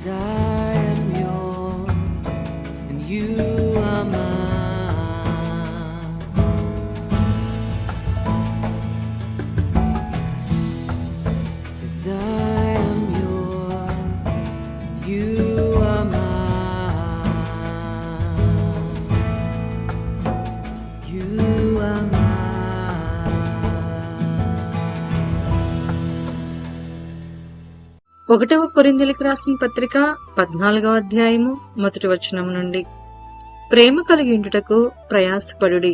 'Cause I am yours and you are mine. 'Cause I am yours, you are mine. You are mine. ఒకటవ కొరింథీయులకు రాసిన పత్రిక 14వ అధ్యాయము మొదటి వచనం నుండి, ప్రేమ కలిగి ఉండుటకు ప్రయాసపడుడి,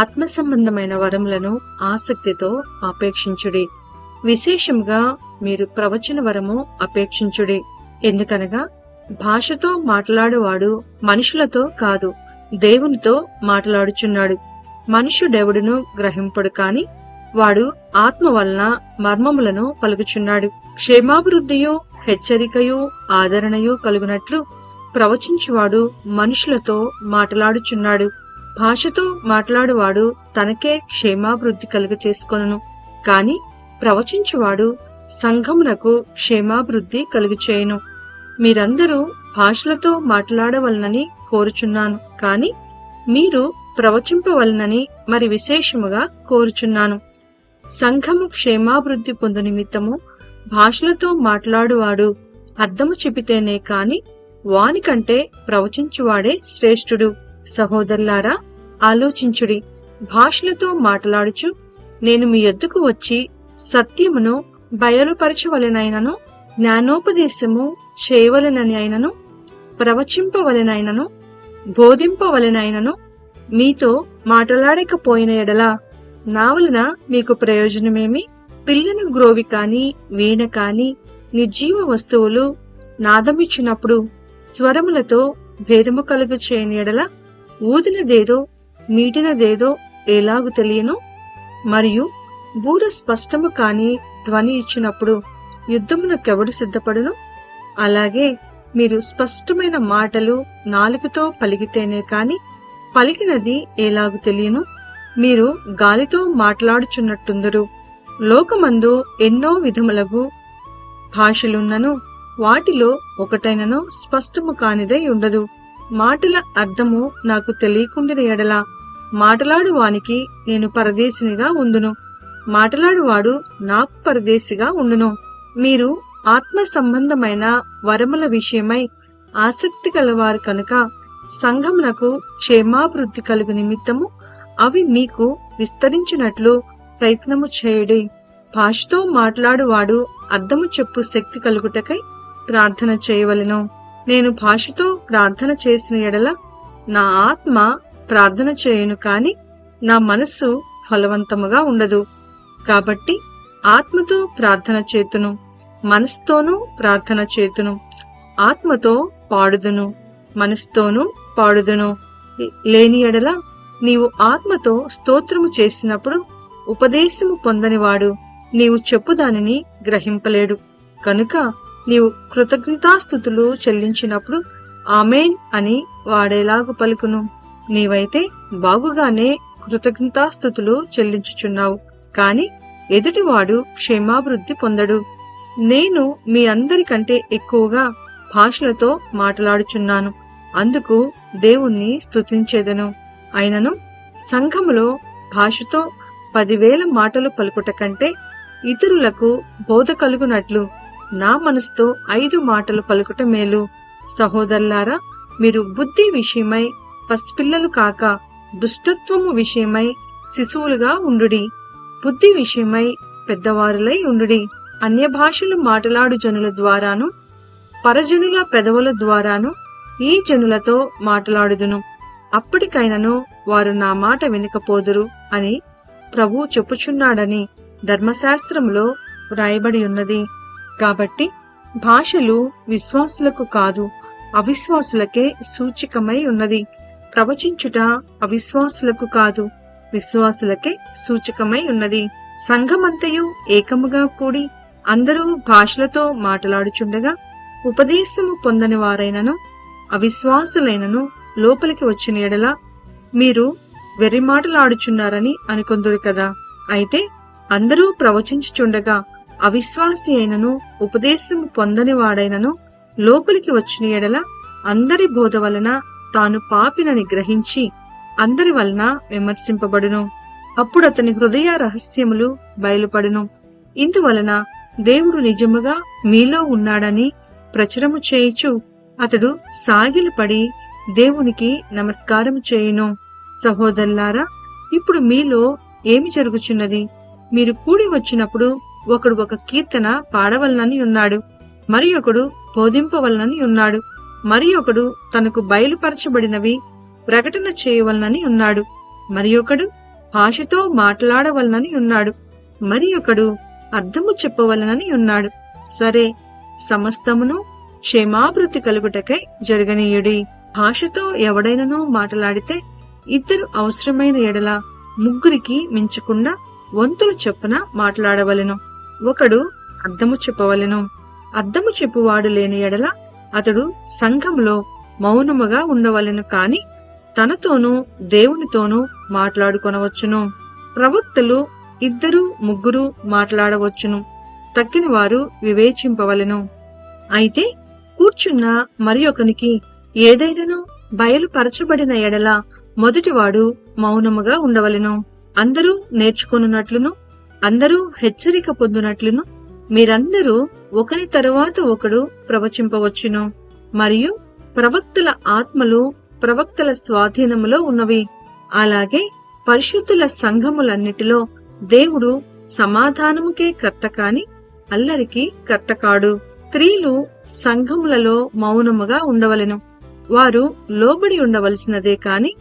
ఆత్మ సంబంధమైన వరములను ఆసక్తితో అపేక్షించుడి, విశేషముగా మీరు ప్రవచన వరము అపేక్షించుడి. ఎందుకనగా భాషతో మాట్లాడువాడు మనుషులతో కాదు, దేవునితో మాట్లాడుచున్నాడు. మనుష్యుడెవడును గ్రహింపడు కాని వాడు ఆత్మ వలన మర్మములను పలుకుచున్నాడు. క్షేమాభివృద్ధియు హెచ్చరికయు ఆదరణయు కలుగునట్లు ప్రవచించువాడు మనుషులతో మాట్లాడుచున్నాడు. భాషతో మాట్లాడువాడు తనకే క్షేమాభివృద్ధి కలుగ చేసుకొనును, కాని ప్రవచించువాడు సంఘమునకు క్షేమాభివృద్ధి కలుగు చేయును. మీరందరూ భాషలతో మాట్లాడవలనని కోరుచున్నాను, కాని మీరు ప్రవచింపవలనని మరి విశేషముగా కోరుచున్నాను. సంఘము క్షేమాభివృద్ధి పొందు నిమిత్తము భాషలతో మాట్లాడువాడు అర్థము చెబితేనే కాని వానికంటే ప్రవచించువాడే శ్రేష్ఠుడు. సహోదరులారా, ఆలోచించుడి. భాషలతో మాట్లాడుచు నేను మీ యొద్దకు వచ్చి సత్యమును బయలుపరచవలెనైనను, జ్ఞానోపదేశము చేయవలెనని అయినను, ప్రవచింపవలెనైనను, బోధింపవలెనైనను మీతో మాట్లాడకపోయిన ఎడల నా వలన మీకు ప్రయోజనమేమి? పిల్లను గ్రోవి కాని వీణ కాని నిర్జీవ వస్తువులు నాదమిచ్చినప్పుడు స్వరములతో భేదము కలుగు చేయని ఎడల ఊదినదేదో మీటినదేదో ఎలాగు తెలియను? మరియు బూర స్పష్టము కాని ధ్వని ఇచ్చినప్పుడు యుద్ధమునకెవడు సిద్ధపడును? అలాగే మీరు స్పష్టమైన మాటలు నాలుకతో పలికితేనే కాని పలికినది ఎలాగు తెలియను? మీరు గాలితో మాట్లాడుచున్నట్టుందరు. లోకమందు ఎన్నో విధములగు భాషలున్నను వాటిలో ఒకటైనను స్పష్టము కానిదై ఉండదు. మాటల అర్థము నాకు తెలియకుండిన ఎడల మాటలాడువానికి నేను పరదేశినిగా ఉందును, మాటలాడువాడు నాకు పరదేశిగా ఉండును. మీరు ఆత్మ సంబంధమైన వరముల విషయమై ఆసక్తి కలవారు కనుక సంఘమునకు క్షేమాభివృద్ధి కలుగు నిమిత్తము అవి మీకు విస్తరించినట్లు ప్రయత్నము చేయుడి. భాషతో మాట్లాడువాడు అర్థము చెప్పు శక్తి కలుగుటకై ప్రార్థన చేయవలెను. నేను భాషతో ప్రార్థన చేసిన ఎడల నా ఆత్మ ప్రార్థన చేయును, కాని నా మనస్సు ఫలవంతముగా ఉండదు. కాబట్టి ఆత్మతో ప్రార్థన చేతును, మనసుతోనూ ప్రార్థన చేతును. ఆత్మతో పాడుదును, మనసుతోనూ పాడుదును. లేని ఎడల నీవు ఆత్మతో స్తోత్రము చేసినప్పుడు ఉపదేశము పొందనివాడు నీవు చెప్పు దానిని గ్రహింపలేడు. కనుక నీవు కృతజ్ఞతాస్తుతులు చెల్లించినప్పుడు ఆమేన్ అని వాడేలాగు పలుకును. నీవైతే బాగుగానే కృతజ్ఞతాస్తుతులు చెల్లించుచున్నావు, కాని ఎదుటివాడు క్షేమాభివృద్ధి పొందడు. నేను మీ అందరికంటే ఎక్కువగా భాషలతో మాట్లాడుచున్నాను, అందుకు దేవుణ్ణి స్తుతించేదను. అయినను సంఘములో భాషతో 10,000 మాటలు పలుకుట కంటే ఇతరులకు బోధ కలుగునట్లు నా మనసుతో 5 మాటలు పలుకుట మేలు. సహోదరులారా, మీరు బుద్ధి విషయమై పసిపిల్లలు కాక దుష్టత్వము విషయమై శిశువులుగా ఉండుడి, బుద్ధి విషయమై పెద్దవారులై ఉండుడి. అన్య భాషలు మాట్లాడు జనుల ద్వారాను పరజనుల పెదవుల ద్వారాను ఈ జనులతో మాట్లాడుదును, అప్పటికైనను వారు నా మాట వినకపోదురు అని ప్రభువు చెప్పుచున్నాడని ధర్మశాస్త్రములో వ్రాయబడి ఉన్నది. కాబట్టి భాషలు విశ్వాసులకు కాదు, అవిశ్వాసులకే సూచకమై ఉన్నది. ప్రవచించుట అవిశ్వాసులకు కాదు, విశ్వాసులకే సూచకమై ఉన్నది. సంఘమంతయు ఏకముగా కూడి అందరూ భాషలతో మాట్లాడుచుండగా ఉపదేశము పొందని వారైనను అవిశ్వాసులైనను లోపలికి వచ్చిన ఎడల మీరు వెర్రిమాటలాడుచున్నారని అనుకొందురు కదా. అయితే అందరూ ప్రవచించుచుండగా అవిశ్వాసి అయినను ఉపదేశము పొందని వాడైనను లోపలికి వచ్చిన ఎడల అందరి బోధ వలన తాను పాపినని గ్రహించి అందరి వలన విమర్శింపబడును. అప్పుడు అతని హృదయ రహస్యములు బయలుపడును. ఇందువలన దేవుడు నిజముగా మీలో ఉన్నాడని ప్రచురము చేయుచు అతడు సాగిలపడి దేవునికి నమస్కారం చేయును. సహోదరులారా, ఇప్పుడు మీలో ఏమి జరుగుచున్నది? మీరు కూడి వచ్చినప్పుడు ఒకడు ఒక కీర్తన పాడవలనని ఉన్నాడు, మరి ఒకడు బోధింపవలనని ఉన్నాడు, మరి ఒకడు తనకు బయలుపరచబడినవి ప్రకటన చేయవలనని ఉన్నాడు, మరి ఒకడు భాషతో మాట్లాడవలనని ఉన్నాడు, మరి ఒకడు అర్థము చెప్పవలనని ఉన్నాడు. సరే, సమస్తమును క్షేమాభివృద్ధి కలుగుటకై జరగనీయుడి. భాషతో ఎవడైనను మాట్లాడితే ఇద్దరు అవసరమైన ఎడల ముగ్గురికి మించకుండా వంతుల చొప్పున మాట్లాడవలెను. ఒకడు అర్థము చెప్పవలెను. అర్థము చెప్పువాడు లేని ఎడల అతడు సంఘములో మౌనముగా ఉండవలెను, కాని తనతోనూ దేవునితోనూ మాట్లాడుకొనవచ్చును. ప్రవక్తలు ఇద్దరు ముగ్గురు మాట్లాడవచ్చును, తక్కిన వారు వివేచింపవలెను. అయితే కూర్చున్న మరి ఒకనికి ఏదైనను బయలుపరచబడిన ఎడల మొదటివాడు మౌనముగా ఉండవలెను. అందరూ నేర్చుకొనున్నట్లును అందరూ హెచ్చరిక పొందునట్లును మీరందరూ ఒకరి తరువాత ఒకడు ప్రవచింపవచ్చును. మరియు ప్రవక్తల ఆత్మలు ప్రవక్తల స్వాధీనములో ఉన్నవి. అలాగే పరిశుద్ధుల సంఘములన్నిటిలో దేవుడు సమాధానముకే కర్త కాని అల్లరికి కర్త కాడు. స్త్రీలు సంఘములలో మౌనముగా ఉండవలెను. వారు లోబడి ఉండవలసినదే కాని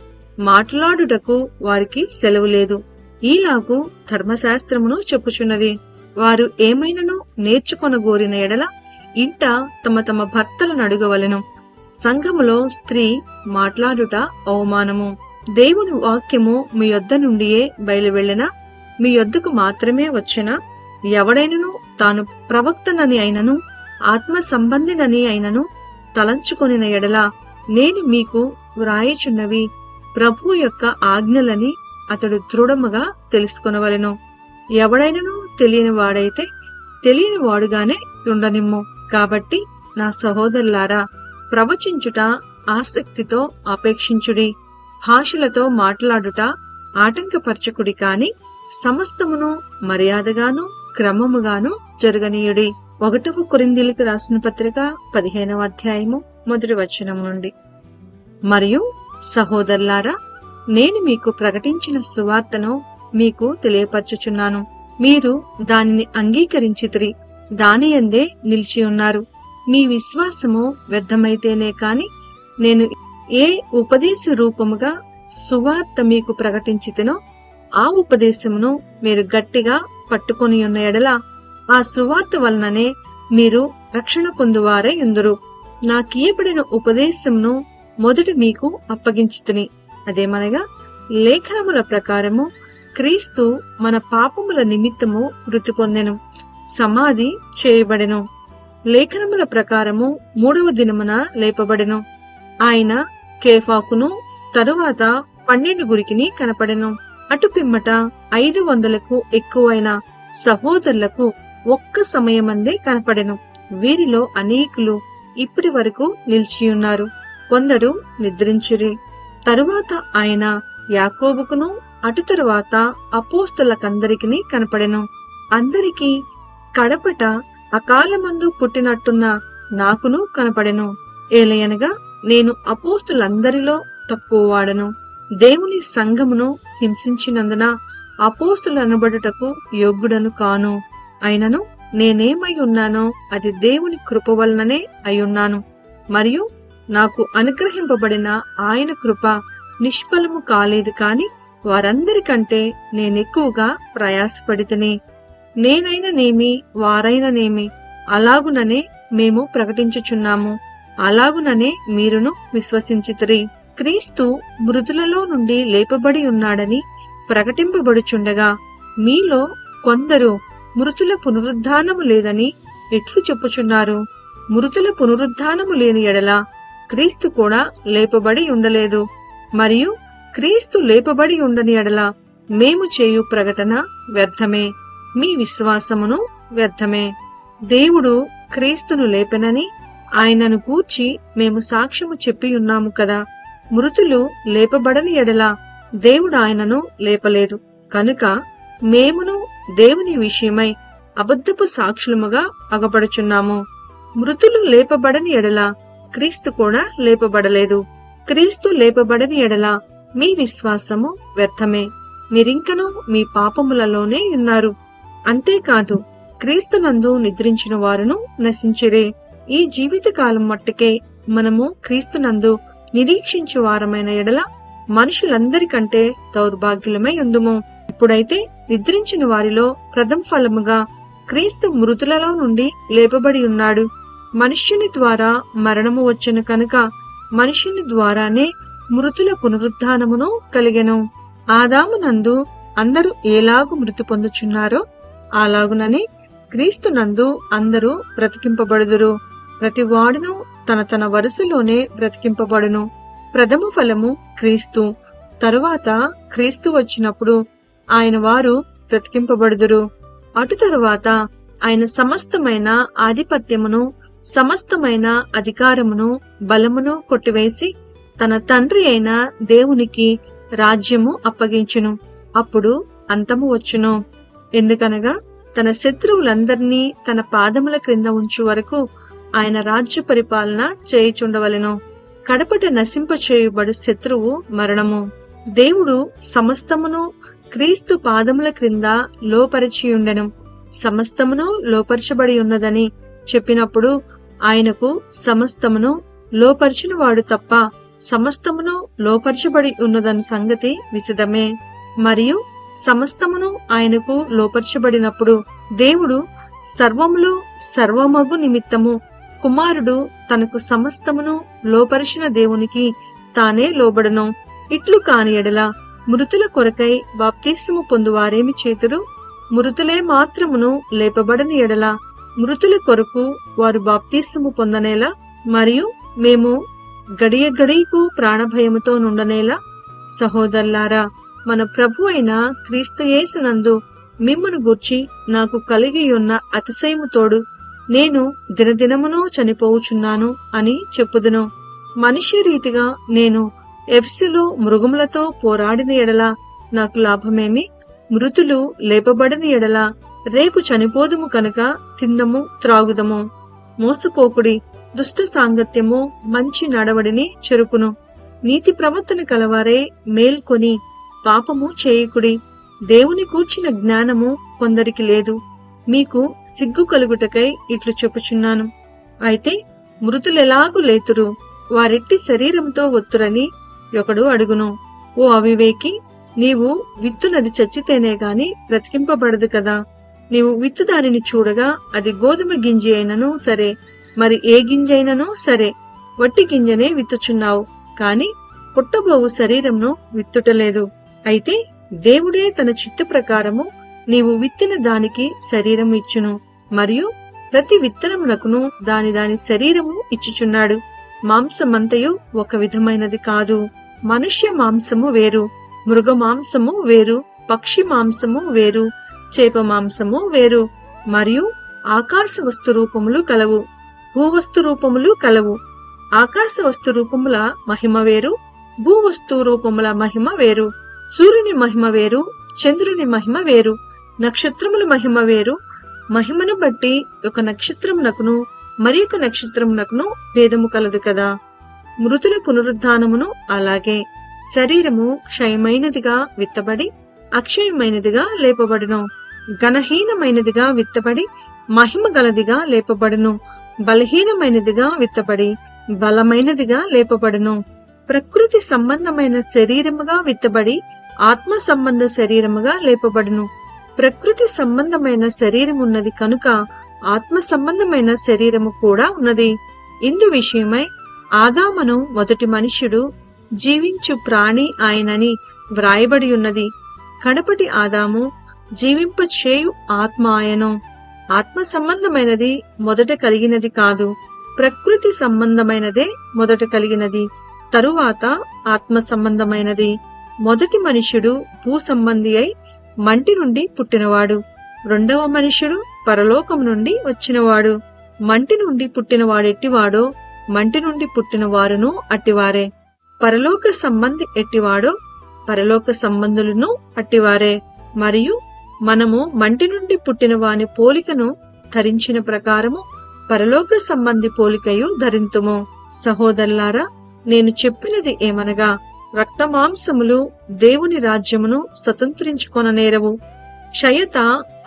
మాట్లాడుటకు వారికి సెలవు లేదు. ఈలాగు ధర్మశాస్త్రమును చెప్పుచున్నది. వారు ఏమైనను నేర్చుకొనగోరిన ఎడల ఇంట తమ తమ భర్తలను అడుగవలెను. సంఘములో స్త్రీ మాట్లాడుట అవమానము. దేవుని వాక్యము మీ యొద్ద నుండియే బయలువెళ్ళినా మీ యొద్దకు మాత్రమే వచ్చెనా? ఎవడైనను తాను ప్రవక్తనని అయినను ఆత్మ సంబంధినని అయినను తలంచుకొనిన ఎడల నేను మీకు వ్రాయుచున్నవి ప్రభు యొక్క ఆజ్ఞలని అతడు దృఢముగా తెలుసుకొనవలెను. ఎవడైనను తెలియని వాడైతే తెలియని వాడుగానే ఉండనిమ్ము. కాబట్టి నా సహోదరులారా, ప్రవచించుట ఆసక్తితో అపేక్షించుడి. భాషలతో మాట్లాడుట ఆటంకపరచకుడి, కాని సమస్తమును మర్యాదగాను క్రమముగాను జరగనీయుడి. 1 కొరింథీయులకు రాసిన పత్రిక 15వ అధ్యాయము 1వ వచనం నుండి. మరియు సహోదరులారా, నేను మీకు ప్రకటించిన సువార్తను మీకు తెలియపరచుచున్నాను. మీరు దానిని అంగీకరించితిరి, దానియందే నిలిచి ఉన్నారు. మీ విశ్వాసము వ్యర్థమైతేనే కాని నేను ఏ ఉపదేశ రూపముగా సువార్త మీకు ప్రకటించితినో ఆ ఉపదేశమును మీరు గట్టిగా పట్టుకొని ఉన్న ఎడల ఆ సువార్త వలననే మీరు రక్షణ పొందువారై ఉందురు. నాకియబడిన ఉపదేశమును మొదట మీకు అప్పగించితిని. అదేమనగా లేఖనముల ప్రకారము క్రీస్తు మన పాపముల నిమిత్తము మృతి పొందెను, సమాధి చేయబడెను, లేఖనముల ప్రకారము 3వ దినమున లేపబడెను. ఆయన కేఫాకును తరువాత 12 కనపడెను. అటు పిమ్మట 500కు ఎక్కువైన సహోదరులకు ఒక్క సమయమందే కనపడెను. వీరిలో అనేకులు ఇప్పటి వరకు నిలిచియున్నారు, కొందరు నిద్రించిరి. తరువాత ఆయన యాకోబుకును అటు తరువాత అపోస్తలులకందరికీ కనపడెను. అందరికీ కడపట అకాలమందు పుట్టినట్టున్న నాకును కనపడెను. ఏలయనగా నేను అపోస్తులందరిలో తక్కువ వాడను. దేవుని సంఘమును హింసించినందున అపోస్తులనబడుటకు యోగ్యుడను కాను. అయినను నేనేమై ఉన్నానో అది దేవుని కృప వలననే అయ్యున్నాను. మరియు నాకు అనుగ్రహింపబడిన ఆయన కృప నిష్ఫలము కాలేదు, కాని వారందరికంటే నేనెక్కువగా ప్రయాసపడితిని. నేనైననేమి వారైననేమి అలాగుననే మేము ప్రకటించుచున్నాము, అలాగుననే మీరును విశ్వసించితిరి. క్రీస్తు మృతులలో నుండి లేపబడి ఉన్నాడని ప్రకటింపబడుచుండగా మీలో కొందరు మృతుల పునరుద్ధానము లేదని ఎట్లు చెప్పుచున్నారు? మృతుల పునరుద్ధానము లేని ఎడల క్రీస్తు కూడా లేపబడి ఉండలేదు. మరియు క్రీస్తు లేపబడి ఉండని ఎడల మేము చేయు ప్రకటన వ్యర్థమే, మీ విశ్వాసమును వ్యర్థమే. దేవుడు క్రీస్తును లేపెనని ఆయనను గూర్చి మేము సాక్ష్యము చెప్పి ఉన్నాము కదా. మృతులు లేపబడని ఎడల దేవుడు ఆయనను లేపలేదు. కనుక మేమును దేవుని విషయమై అబద్ధపు సాక్షులముగా అగపడుచున్నాము. మృతులు లేపబడని ఎడల క్రీస్తు కూడా లేపబడలేదు. క్రీస్తు లేపబడని ఎడల మీ విశ్వాసము వ్యర్థమే, మీరింకనూ మీ పాపములలోనే ఉన్నారు. అంతేకాదు, క్రీస్తునందు నిద్రించిన వారును నశించిరే. ఈ జీవిత కాలం మట్టుకే మనము క్రీస్తునందు నిరీక్షించు వారమైన ఎడల మనుషులందరికంటే దౌర్భాగ్యులమై ఉందుము. ఇప్పుడైతే నిద్రించిన వారిలో ప్రథమ ఫలముగా క్రీస్తు మృతులలో నుండి లేపబడి ఉన్నాడు. మనుష్యుని ద్వారా మరణము వచ్చెను కనుక మనుష్యుని ద్వారానే మృతుల పునరుద్ధానమును కలిగెను. ఆదామునందు అందరూ ఏలాగు మృతి పొందుచున్నారో అలాగుననే క్రీస్తునందు అందరూ బ్రతికింపబడుదురు. ప్రతివాడును తన తన వరుసలోనే బ్రతికింపబడును. ప్రథమ ఫలము క్రీస్తు, తరువాత క్రీస్తు వచ్చినప్పుడు ఆయన వారు బ్రతికింపబడుదురు. అటు తరువాత ఆయన సమస్తమైన ఆధిపత్యమును, సమస్తమైన అధికారమును, బలమును కొట్టివేసి తన తండ్రి అయిన దేవునికి రాజ్యము అప్పగించును. అప్పుడు అంతము వచ్చును. ఎందుకనగా తన శత్రువులందరినీ తన పాదముల క్రింద ఉంచు వరకు ఆయన రాజ్య పరిపాలన చేయుచుండవలెను. కడపట నశింపచేయబడు శత్రువు మరణము. దేవుడు సమస్తమును క్రీస్తు పాదముల క్రింద లోపరిచియుండెను. సమస్తమును లోపరచబడి ఉన్నదని చెప్పినప్పుడు ఆయనకు సమస్తమును లోపరిచిన వాడు తప్ప సమస్తమును లోపరచబడి ఉన్నదన్న సంగతి విశదమే. మరియు సమస్తమును ఆయనకు లోపరచబడినప్పుడు దేవుడు సర్వములో సర్వమగు నిమిత్తము కుమారుడు తనకు సమస్తమును లోపరిచిన దేవునికి తానే లోబడను. ఇట్లు కాని ఎడల మృతుల కొరకై బాప్తిస్మము పొందువారేమి చేతురు? మృతులే మాత్రమును లేపబడని ఎడల మృతుల కొరకు వారు బాప్తిస్మము పొందనేలా? మరియు మేము గడియ గడియకు ప్రాణభయముతో నుండనేలా? సహోదరులారా, మన ప్రభు అయిన క్రీస్తు యేసునందు మిమ్మును గూర్చి నాకు కలిగియున్న అతిశయము తోడు నేను దినదినమును చనిపోవుచున్నాను అని చెప్పుదును. మనుష్య రీతిగా నేను ఎఫెసులో మృగములతో పోరాడిన ఎడల నాకు లాభమేమి? మృతులు లేపబడని ఎడల రేపు చనిపోదుము కనుక తిందము త్రాగుదము. మోసపోకుడి, దుష్ట సాంగత్యము మంచి నడవడిని చెరుపును. నీతి ప్రవర్తన కలవారే మేల్కొని పాపము చేయకుడి. దేవుని కూర్చిన జ్ఞానము కొందరికి లేదు. మీకు సిగ్గు కలుగుటకై ఇట్లు చెప్పుచున్నాను. అయితే మృతులెలాగు లేతురు? వారెట్టి శరీరంతో ఒత్తురని ఒకడు అడుగును. ఓ అవివేకి, నీవు విత్తునది చచ్చితేనే గాని బ్రతికింపబడదు కదా. నీవు విత్తు దానిని చూడగా అది గోధుమ గింజ అయినను సరే, మరి ఏ గింజైనను సరే, వట్టి గింజనే విత్తుచున్నావు, కాని పుట్టబోవు శరీరంను విత్తుటలేదు. అయితే దేవుడే తన చిత్త ప్రకారము నీవు విత్తిన దానికి శరీరం ఇచ్చును. మరియు ప్రతి విత్తనమునకును దాని దాని శరీరము ఇచ్చుచున్నాడు. మాంసమంతయు ఒక విధమైనది కాదు. మనుష్య మాంసము వేరు, మృగ మాంసము వేరు, పక్షి మాంసము వేరు, చేప మాంసము వేరు. మరియు ఆకాశ వస్తు రూపములు కలవు, భూవస్తు రూపములు కలవు. ఆకాశ వస్తు రూపముల మహిమ వేరు, భూవస్తు రూపముల మహిమ వేరు. సూర్యుని మహిమ వేరు, చంద్రుని మహిమ వేరు, నక్షత్రముల మహిమ వేరు. మహిమను బట్టి ఒక నక్షత్రమునకును మరి ఒక నక్షత్రమునకును భేదము కలదు కదా. మృతుల పునరుద్ధానమును అలాగే. శరీరము క్షయమైనదిగా విత్తబడి అక్షయమైనదిగా లేపబడును. ఘనహీనమైనదిగా విత్తబడి మహిమ గలదిగా లేపబడును. బలహీనమైనదిగా విత్తబడి బలమైనదిగా లేపబడును. ప్రకృతి సంబంధమైన శరీరముగా విత్తబడి ఆత్మ సంబంధ శరీరముగా లేపబడును. ప్రకృతి సంబంధమైన శరీరమున్నది కనుక ఆత్మ సంబంధమైన శరీరము కూడా ఉన్నది. ఇందు విషయమై ఆదామును మొదటి మనుష్యుడు, జీవించు ప్రాణి ఆయనని వ్రాయబడి ఉన్నది. కడపటి ఆదాము జీవింపచేయు ఆత్మ ఆయను. ఆత్మ సంబంధమైనది మొదట కలిగినది కాదు, ప్రకృతి సంబంధమైనదే మొదట కలిగినది, తరువాత ఆత్మ సంబంధమైనది. మొదటి మనుష్యుడు భూ సంబంధి అయి మంటి నుండి పుట్టినవాడు. రెండవ మనుష్యుడు పరలోకం నుండి వచ్చినవాడు. మంటి నుండి పుట్టిన వాడెట్టివాడో మంటి నుండి పుట్టిన వారును అట్టివారే. పరలోక సంబంధి ఎట్టివాడో పరలోక సంబంధులను అట్టివారే. మరియు మనము మంటి నుండి పుట్టిన వాని పోలికను ధరించిన ప్రకారము పరలోక సంబంధి పోలికయు ధరింతుము. సహోదరులారా, నేను చెప్పినది ఏమనగా, రక్తమాంసములు దేవుని రాజ్యమును స్వతంత్రించుకొననేరవు, క్షయత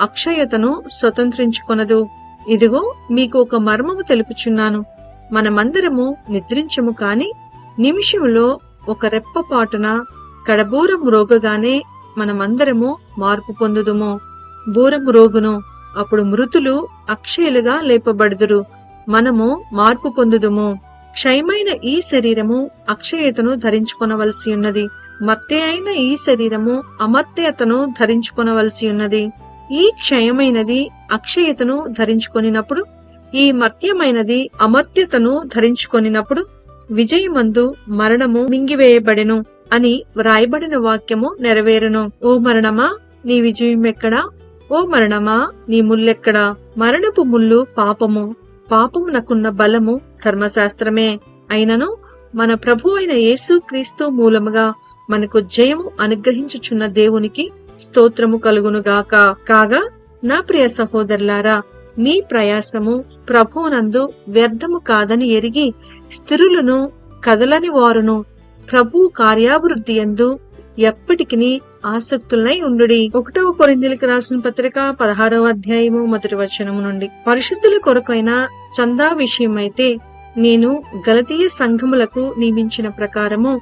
అక్షయతను స్వతంత్రించుకొనదు. ఇదిగో మీకు ఒక మర్మము తెలుపుచున్నాను. మనమందరము నిద్రించము కాని నిమిషములో ఒక రెప్పపాటున కడబూర మ్రోగగానే మనమందరము మార్పు పొందుదుము. బూర మ్రోగును, అప్పుడు మృతులు అక్షయులుగా లేపబడుదురు, మనము మార్పు పొందుదుము. క్షయమైన ఈ శరీరము అక్షయతను ధరించుకొనవలసి ఉన్నది, మర్త్య అయిన ఈ శరీరము అమర్త్యతను ధరించుకొనవలసి ఉన్నది. ఈ క్షయమైనది అక్షయతను ధరించుకొనినప్పుడు, ఈ మర్త్యమైనది అమర్త్యతను ధరించుకొనినప్పుడు విజయమందు మరణము మింగివేయబడెను అని వ్రాయబడిన వాక్యము నెరవేరును. ఓ మరణమా, నీ విజయమెక్కడా? ఓ మరణమా, నీ ముల్లెక్కడా? మరణపు ముల్లు పాపము, పాపమునకున్న బలము ధర్మశాస్త్రమే. అయినను మన ప్రభు అయిన యేసు క్రీస్తు మూలముగా మనకు జయము అనుగ్రహించుచున్న దేవునికి స్తోత్రము కలుగునుగాక. కాగా నా ప్రియ సహోదరులారా, మీ ప్రయాసము ప్రభువునందు వ్యర్థము కాదని ఎరిగి స్థిరులను కదలని వారును ప్రభు కార్యాభివృద్ధి యందు ఎప్పటికిని ఆసక్తులై ఉండుడి. 1 కొరింథీయులకు రాసిన పత్రిక 16వ అధ్యాయము 1వ వచనము నుండి. పరిశుద్ధుల కొరకైన చందా విషయమైతే నేను గలతీయ సంఘములకు నియమించిన ప్రకారము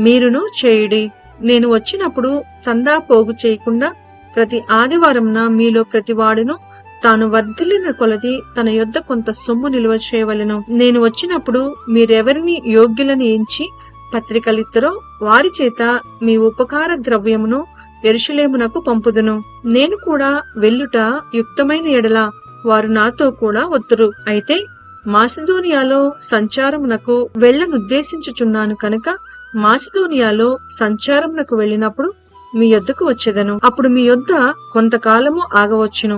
మీరును చేయుడి. నేను వచ్చినప్పుడు చందా పోగు చేయకుండా ప్రతి ఆదివారంన మీలో ప్రతివాడును తాను వర్ధిల్లిన కొలది తన యొద్ద కొంత సొమ్ము నిల్వ చేయవలెను. నేను వచ్చినప్పుడు మీరెవరిని యోగ్యులని ఎంచి పత్రికలిత్తరో వారి చేత మీ ఉపకార ద్రవ్యమును యెరూషలేమునకు పంపుదును. నేను కూడా వెళ్ళుట యుక్తమైన ఎడల వారు నాతో కూడా వత్తురు. అయితే మాసిదోనియాలో సంచారమునకు వెళ్ళనుద్దేశించుచున్నాను కనుక మాసిదోనియాలో సంచారమునకు వెళ్ళినప్పుడు మీ యొద్దకు వచ్చెదను. అప్పుడు మీ యొద్ద కొంతకాలము ఆగవచ్చును,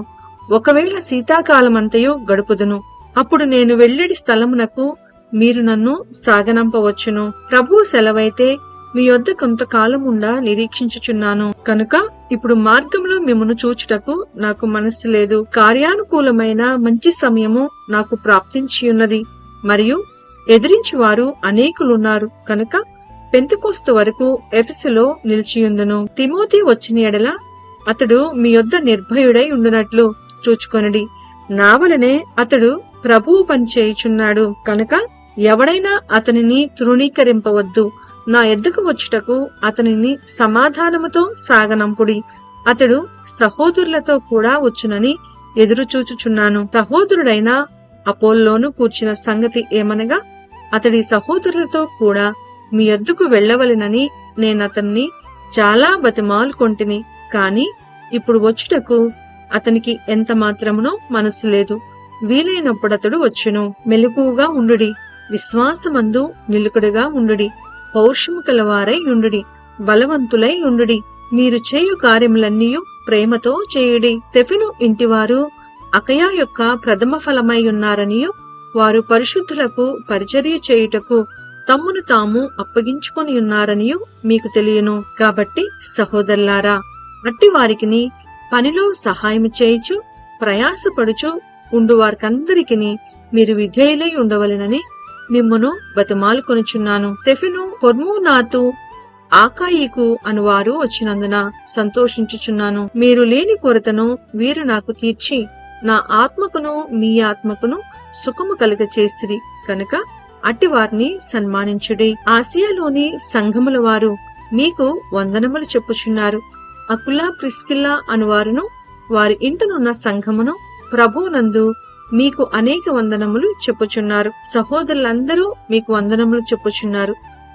ఒకవేళ శీతాకాలమంతయు గడుపుదును. అప్పుడు నేను వెళ్ళెడి స్థలమునకు మీరు నన్ను సాగనంపవచ్చును. ప్రభువు సెలవైతే మీ యొద్ద కొంతకాలముండా నిరీక్షించుచున్నాను కనుక ఇప్పుడు మార్గంలో మిమ్మును చూచుటకు నాకు మనస్సు లేదు. కార్యానుకూలమైన మంచి సమయము నాకు ప్రాప్తించియున్నది, మరియు ఎదిరించువారు అనేకులున్నారు కనుక పెంతెకోస్తు వరకు ఎఫెసులో నిలిచియుందును. తిమోతి వచ్చిన ఎడల అతడు మీ యొద్ద నిర్భయుడై ఉండునట్లు చూచుకొనుడి. నా వలనే అతడు ప్రభువు పనిచేయుచున్నాడు కనుక ఎవడైనా అతనిని తృణీకరింపవద్దు. నా ఎద్దుకు వచ్చుటకు అతనిని సమాధానముతో సాగనంపుడి. అతడు సహోదరులతో కూడా వచ్చునని ఎదురుచూచుచున్నాను. సహోదరుడైన అపోల్లోను కూర్చిన సంగతి ఏమనగా, అతడి సహోదరులతో కూడా మీ యొద్దకు వెళ్ళవలెనని నేనతన్ని చాలా బతిమాలుకొంటిని. కాని ఇప్పుడు వచ్చుటకు అతనికి ఎంత మాత్రమునో మనసు లేదు. వీలైనప్పుడతడు వచ్చును. మెలకువగా ఉండుడి, విశ్వాసమందు నిలుకడగా ఉండుడి, పౌరుషము కలవారై ఉండుడి, బలవంతులై ఉండుడి. మీరు చేయు కార్యములన్నీయు ప్రేమతో చేయుడి. తెఫెను ఇంటివారు అకయా యొక్క ప్రథమ ఫలమై ఉన్నారనియు వారు పరిశుద్ధులకు పరిచర్య చేయుటకు తమ్మును తాము అప్పగించుకొని ఉన్నారనియు మీకు తెలియను. కాబట్టి సహోదరులారా, అట్టి వారికిని పనిలో సహాయము చేయుచు ప్రయాసపడుచు ఉండు వారికందరికిని మీరు విధేయులై ఉండవలెనని మిమ్మును బతిమాలుకొనుచున్నాను. తెఫెను, పొర్మూనాతు, ఆకాయికు అనువారు వచ్చినందున సంతోషించుచున్నాను. మీరు లేని కొరతను వీరు నాకు తీర్చి నా ఆత్మకును మీ ఆత్మకును సుఖము కలుగచేసిరి కనుక అట్టి వారిని సన్మానించుడి. ఆసియాలోని సంఘముల వారు మీకు వందనములు చెప్పుచున్నారు. అకులా, ప్రిస్కిల్లా అనువారును వారి ఇంటనున్న సంఘమును ప్రభువునందు మీకు అనేక వందనములు చెప్పుచున్నారు. సహోదరులందరూ మీకు వందనములు చెప్పుచున్నారు.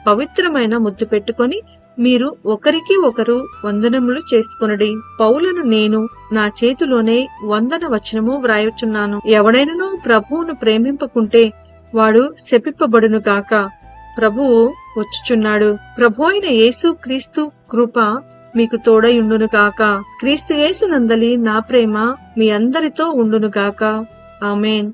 పవిత్రమైన ముద్దు పెట్టుకొని మీరు ఒకరికి ఒకరు వందనములు చేసుకొనుడి. పౌలను నేను నా చేతిలోనే వందన వచనము వ్రాయుచున్నాను. ఎవడైనను ప్రభువును ప్రేమింపకుంటే వాడు శపిప్పబడును గాక. ప్రభువు వచ్చుచున్నాడు. ప్రభు అయిన యేసు క్రీస్తు కృప మీకు తోడయుండును గాక. క్రీస్తు యేసునందలి నా ప్రేమ మీ అందరితో ఉండును గాక. ఆమేన్.